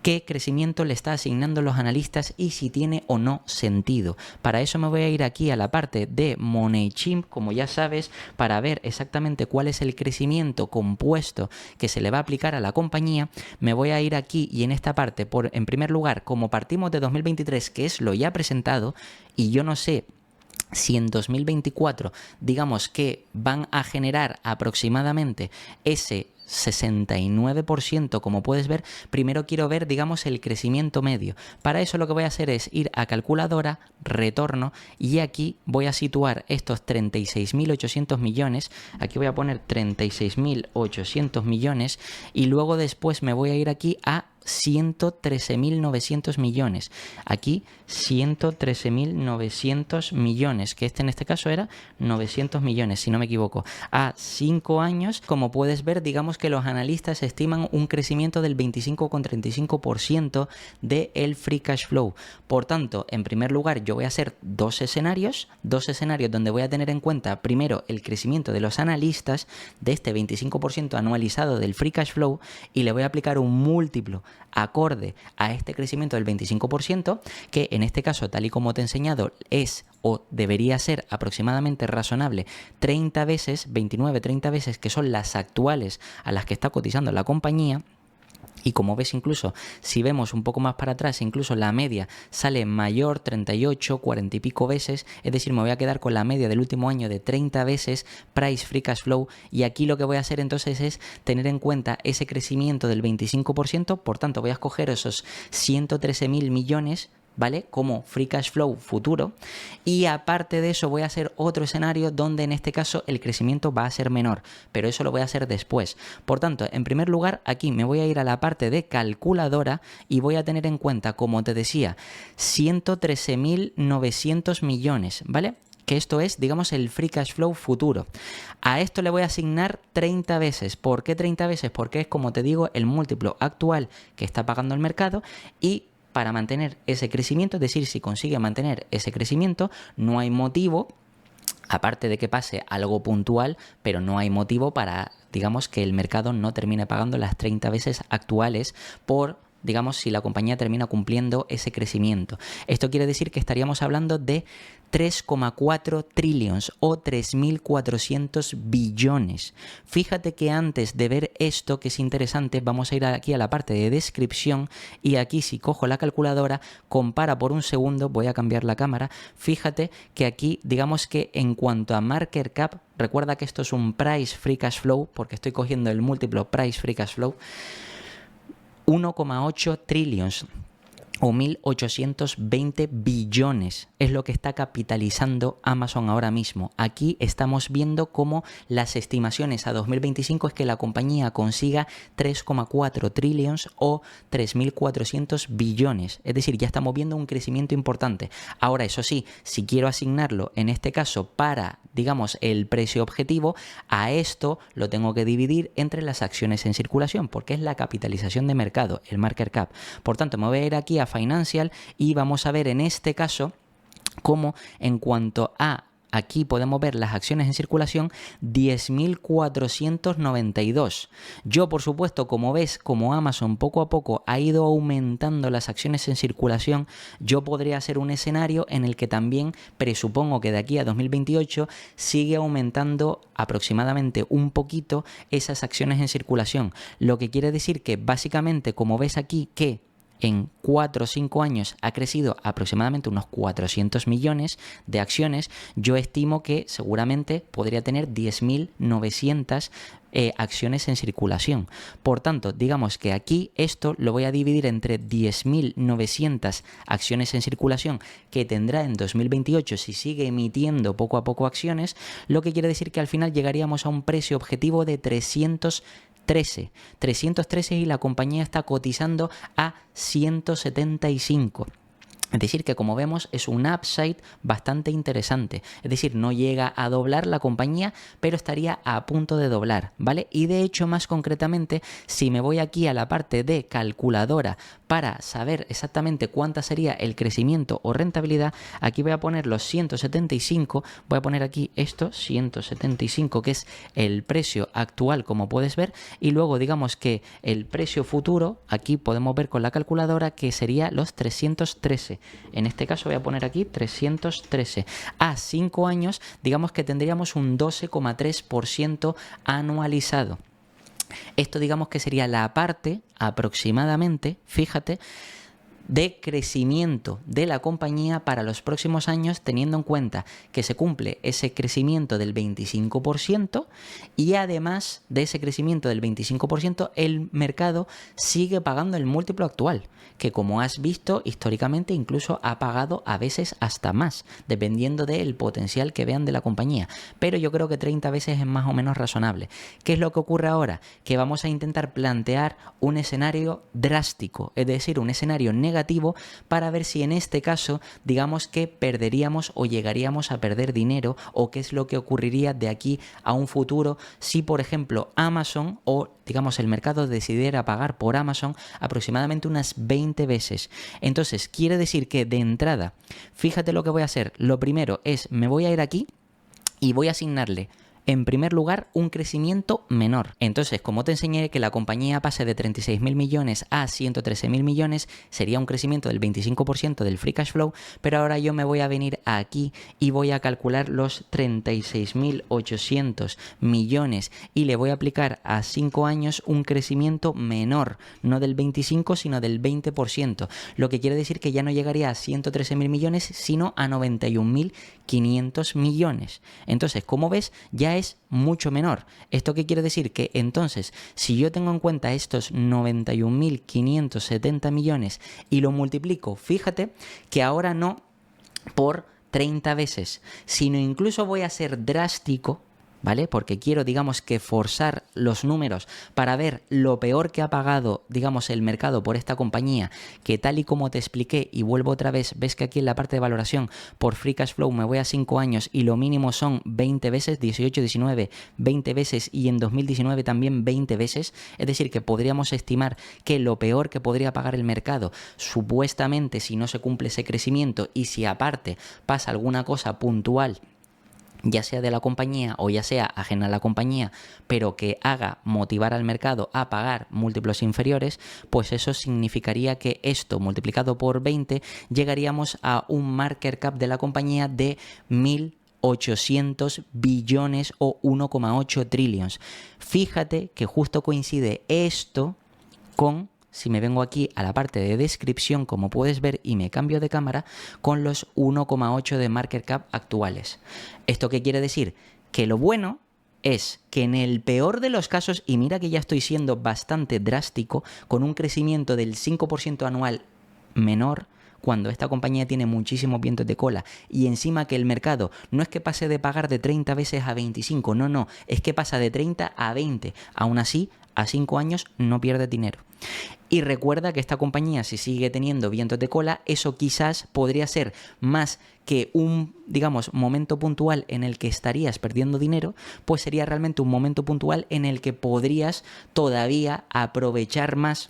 qué crecimiento le está asignando los analistas y si tiene o no sentido. Para eso me voy a ir aquí a la parte de MoneyChimp, como ya sabes, para ver exactamente cuál es el crecimiento compuesto que se le va a aplicar a la compañía. Me voy a ir aquí y en esta parte, en primer lugar, como partimos de 2023, que es lo ya presentado, y yo no sé si en 2024 digamos que van a generar aproximadamente ese 69%, como puedes ver, primero quiero ver, digamos, el crecimiento medio. Para eso lo que voy a hacer es ir a calculadora, retorno, y aquí voy a situar estos 36.800 millones, aquí voy a poner 36.800 millones, y luego después me voy a ir aquí a 113.900 millones. Aquí 113.900 millones, que en este caso era 900 millones, si no me equivoco. A 5 años, como puedes ver, digamos que los analistas estiman un crecimiento del 25,35% del Free Cash Flow. Por tanto, en primer lugar, yo voy a hacer dos escenarios donde voy a tener en cuenta primero el crecimiento de los analistas de este 25% anualizado del Free Cash Flow y le voy a aplicar un múltiplo acorde a este crecimiento del 25%, que en este caso, tal y como te he enseñado, es o debería ser aproximadamente razonable 30 veces, 29-30 veces, que son las actuales a las que está cotizando la compañía. Y como ves, incluso si vemos un poco más para atrás, incluso la media sale mayor, 38, 40 y pico veces. Es decir, me voy a quedar con la media del último año de 30 veces Price Free Cash Flow. Y aquí lo que voy a hacer entonces es tener en cuenta ese crecimiento del 25%. Por tanto, voy a escoger esos 113.000 millones, ¿vale? Como Free Cash Flow futuro, y aparte de eso voy a hacer otro escenario donde en este caso el crecimiento va a ser menor, pero eso lo voy a hacer después. Por tanto, en primer lugar, aquí me voy a ir a la parte de calculadora y voy a tener en cuenta, como te decía, 113.900 millones, ¿vale? Que esto es, digamos, el Free Cash Flow futuro. A esto le voy a asignar 30 veces. ¿Por qué 30 veces? Porque es, como te digo, el múltiplo actual que está pagando el mercado, y para mantener ese crecimiento, es decir, si consigue mantener ese crecimiento, no hay motivo, aparte de que pase algo puntual, pero no hay motivo para, digamos, que el mercado no termine pagando las 30 veces actuales por digamos, si la compañía termina cumpliendo ese crecimiento. Esto quiere decir que estaríamos hablando de 3,4 trillions o 3.400 billones. Fíjate que antes de ver esto, que es interesante, vamos a ir aquí a la parte de descripción y aquí si cojo la calculadora, compara por un segundo, voy a cambiar la cámara, fíjate que aquí digamos que en cuanto a market cap, recuerda que esto es un price free cash flow porque estoy cogiendo el múltiplo price free cash flow, 1,8 trillions o 1.820 billones es lo que está capitalizando Amazon ahora mismo. Aquí estamos viendo cómo las estimaciones a 2025 es que la compañía consiga 3,4 trillions o 3.400 billones. Es decir, ya estamos viendo un crecimiento importante. Ahora, eso sí, si quiero asignarlo en este caso para, digamos, el precio objetivo, a esto lo tengo que dividir entre las acciones en circulación porque es la capitalización de mercado, el market cap. Por tanto, me voy a ir aquí a Financial y vamos a ver en este caso cómo en cuanto a aquí podemos ver las acciones en circulación 10.492. Yo, por supuesto, como ves, como Amazon poco a poco ha ido aumentando las acciones en circulación, yo podría hacer un escenario en el que también presupongo que de aquí a 2028 sigue aumentando aproximadamente un poquito esas acciones en circulación. Lo que quiere decir que básicamente, como ves aquí, que en 4 o 5 años ha crecido aproximadamente unos 400 millones de acciones, yo estimo que seguramente podría tener 10.900 acciones en circulación. Por tanto, digamos que aquí esto lo voy a dividir entre 10.900 acciones en circulación que tendrá en 2028 si sigue emitiendo poco a poco acciones, lo que quiere decir que al final llegaríamos a un precio objetivo de 313 y la compañía está cotizando a 175. Es decir, que como vemos es un upside bastante interesante. Es decir, no llega a doblar la compañía, pero estaría a punto de doblar, ¿vale? Y de hecho, más concretamente, si me voy aquí a la parte de calculadora para saber exactamente cuánta sería el crecimiento o rentabilidad, aquí voy a poner los 175, voy a poner aquí esto, 175, que es el precio actual, como puedes ver, y luego digamos que el precio futuro, aquí podemos ver con la calculadora que sería los 313. En este caso voy a poner aquí 313. A 5 años, digamos que tendríamos un 12,3% anualizado. Esto digamos que sería la parte aproximadamente, fíjate, de crecimiento de la compañía para los próximos años, teniendo en cuenta que se cumple ese crecimiento del 25% y además de ese crecimiento del 25% el mercado sigue pagando el múltiplo actual, que como has visto históricamente incluso ha pagado a veces hasta más, dependiendo del potencial que vean de la compañía, pero yo creo que 30 veces es más o menos razonable. ¿Qué es lo que ocurre ahora? Que vamos a intentar plantear un escenario drástico, es decir, un escenario negativo para ver si en este caso digamos que perderíamos o llegaríamos a perder dinero o qué es lo que ocurriría de aquí a un futuro si por ejemplo Amazon o digamos el mercado decidiera pagar por Amazon aproximadamente unas 20 veces. Entonces quiere decir que de entrada, fíjate lo que voy a hacer. Lo primero es, me voy a ir aquí y voy a asignarle en primer lugar un crecimiento menor. Entonces, como te enseñé que la compañía pase de 36.000 millones a 113.000 millones, sería un crecimiento del 25% del free cash flow, pero ahora yo me voy a venir aquí y voy a calcular los 36.800 millones y le voy a aplicar a 5 años un crecimiento menor, no del 25 sino del 20%, lo que quiere decir que ya no llegaría a 113.000 millones sino a 91.500 millones. Entonces, como ves, ya es mucho menor. ¿Esto qué quiere decir? Que entonces, si yo tengo en cuenta estos 91.570 millones y lo multiplico, fíjate que ahora no por 30 veces, sino incluso voy a ser drástico, ¿vale? Porque quiero, digamos, que forzar los números para ver lo peor que ha pagado, digamos, el mercado por esta compañía, que tal y como te expliqué, y vuelvo otra vez, ves que aquí en la parte de valoración por free cash flow me voy a 5 años y lo mínimo son 20 veces, 18, 19, 20 veces y en 2019 también 20 veces, es decir, que podríamos estimar que lo peor que podría pagar el mercado, supuestamente si no se cumple ese crecimiento y si aparte pasa alguna cosa puntual ya sea de la compañía o ya sea ajena a la compañía, pero que haga motivar al mercado a pagar múltiplos inferiores, pues eso significaría que esto multiplicado por 20 llegaríamos a un market cap de la compañía de 1.800 billones o 1,8 trillions. Fíjate que justo coincide esto con, si me vengo aquí a la parte de descripción, como puedes ver, y me cambio de cámara, con los 1,8 de market cap actuales. ¿Esto qué quiere decir? Que lo bueno es que en el peor de los casos, y mira que ya estoy siendo bastante drástico, con un crecimiento del 5% anual menor, cuando esta compañía tiene muchísimos vientos de cola y encima que el mercado no es que pase de pagar de 30 veces a 25, no, es que pasa de 30 a 20. Aún así, a 5 años no pierde dinero. Y recuerda que esta compañía, si sigue teniendo vientos de cola, eso quizás podría ser más que un, digamos, momento puntual en el que estarías perdiendo dinero, pues sería realmente un momento puntual en el que podrías todavía aprovechar más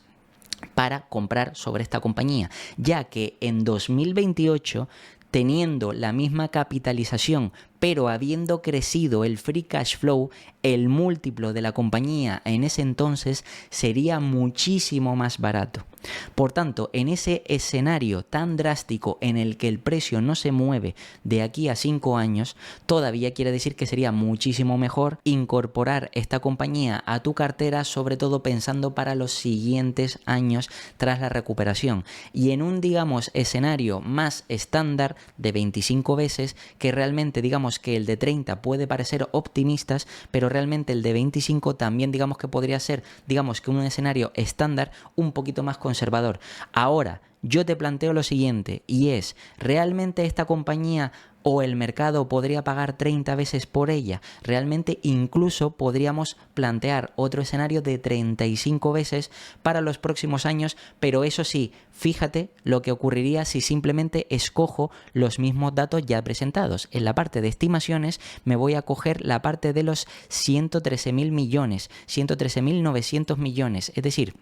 para comprar sobre esta compañía, ya que en 2028, teniendo la misma capitalización, pero habiendo crecido el free cash flow, el múltiplo de la compañía en ese entonces sería muchísimo más barato. Por tanto, en ese escenario tan drástico en el que el precio no se mueve de aquí a 5 años, todavía quiere decir que sería muchísimo mejor incorporar esta compañía a tu cartera, sobre todo pensando para los siguientes años tras la recuperación. Y en un, digamos, escenario más estándar de 25 veces, que realmente, digamos, que el de 30 puede parecer optimistas, pero realmente el de 25 también, digamos, que podría ser, digamos, que un escenario estándar un poquito más conservador. Ahora, yo te planteo lo siguiente, y es, ¿realmente esta compañía o el mercado podría pagar 30 veces por ella? Realmente incluso podríamos plantear otro escenario de 35 veces para los próximos años, pero eso sí, fíjate lo que ocurriría si simplemente escojo los mismos datos ya presentados. En la parte de estimaciones me voy a coger la parte de los 113.000 millones, 113.900 millones, es decir,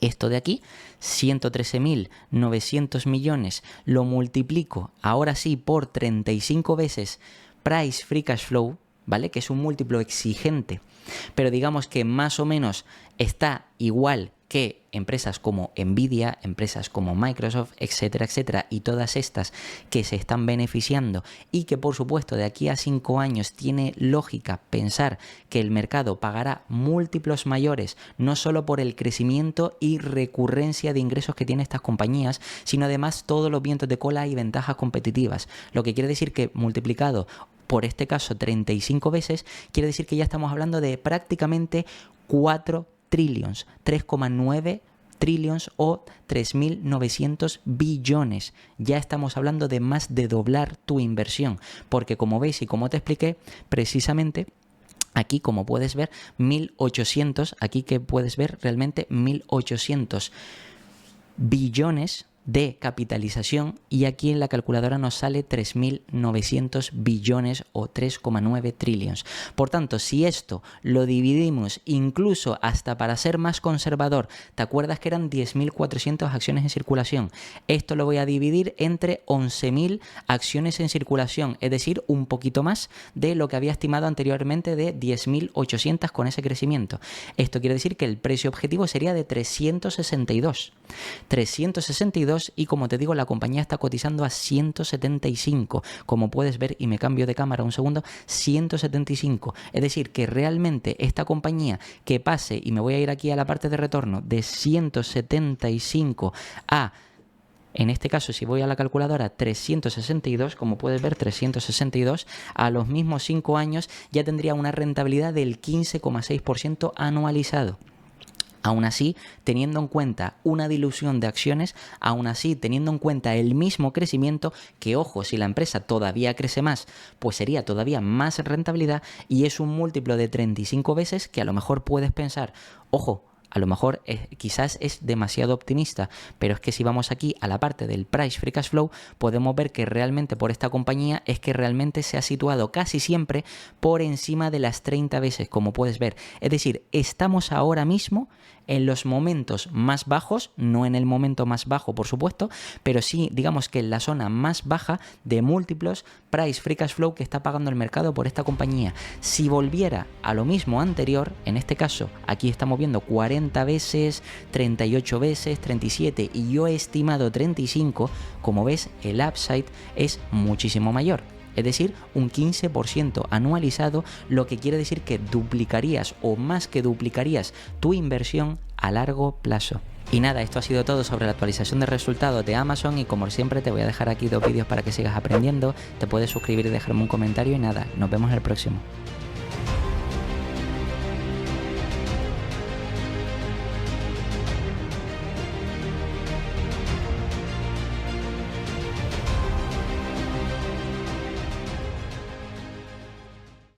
esto de aquí, 113.900 millones, lo multiplico ahora sí por 35 veces Price Free Cash Flow, ¿vale? Que es un múltiplo exigente, pero digamos que más o menos está igual que empresas como Nvidia, empresas como Microsoft, etcétera, etcétera, y todas estas que se están beneficiando y que por supuesto de aquí a 5 años tiene lógica pensar que el mercado pagará múltiplos mayores, no solo por el crecimiento y recurrencia de ingresos que tienen estas compañías, sino además todos los vientos de cola y ventajas competitivas, lo que quiere decir que multiplicado por este caso 35 veces, quiere decir que ya estamos hablando de prácticamente 4 trillions, 3,9 trillions o 3.900 billones. Ya estamos hablando de más de doblar tu inversión, porque como veis y como te expliqué, precisamente aquí, como puedes ver, 1.800, aquí que puedes ver realmente 1.800 billones de capitalización, y aquí en la calculadora nos sale 3.900 billones o 3,9 trillions. Por tanto, si esto lo dividimos incluso hasta para ser más conservador, ¿te acuerdas que eran 10.400 acciones en circulación? Esto lo voy a dividir entre 11.000 acciones en circulación, es decir, un poquito más de lo que había estimado anteriormente de 10.800 con ese crecimiento. Esto quiere decir que el precio objetivo sería de 362. Y como te digo, la compañía está cotizando a 175, como puedes ver, y me cambio de cámara un segundo, 175. Es decir, que realmente esta compañía que pase, y me voy a ir aquí a la parte de retorno, de 175 a, en este caso, si voy a la calculadora, 362, como puedes ver, 362, a los mismos 5 años ya tendría una rentabilidad del 15,6% anualizado. Aún así, teniendo en cuenta una dilución de acciones, aún así teniendo en cuenta el mismo crecimiento, que ojo, si la empresa todavía crece más, pues sería todavía más rentabilidad, y es un múltiplo de 35 veces que a lo mejor puedes pensar, ojo, A lo mejor quizás es demasiado optimista, pero es que si vamos aquí a la parte del Price Free Cash Flow, podemos ver que realmente por esta compañía es que realmente se ha situado casi siempre por encima de las 30 veces, como puedes ver. Es decir, estamos ahora mismo en los momentos más bajos, no en el momento más bajo, por supuesto, pero sí, digamos que en la zona más baja de múltiplos Price Free Cash Flow que está pagando el mercado por esta compañía. Si volviera a lo mismo anterior, en este caso, aquí estamos viendo 40 veces, 38 veces, 37 y yo he estimado 35, como ves, el upside es muchísimo mayor. Es decir, un 15% anualizado, lo que quiere decir que duplicarías o más que duplicarías tu inversión a largo plazo. Y nada, esto ha sido todo sobre la actualización de resultados de Amazon y como siempre te voy a dejar aquí 2 vídeos para que sigas aprendiendo, te puedes suscribir y dejarme un comentario y nada, nos vemos en el próximo.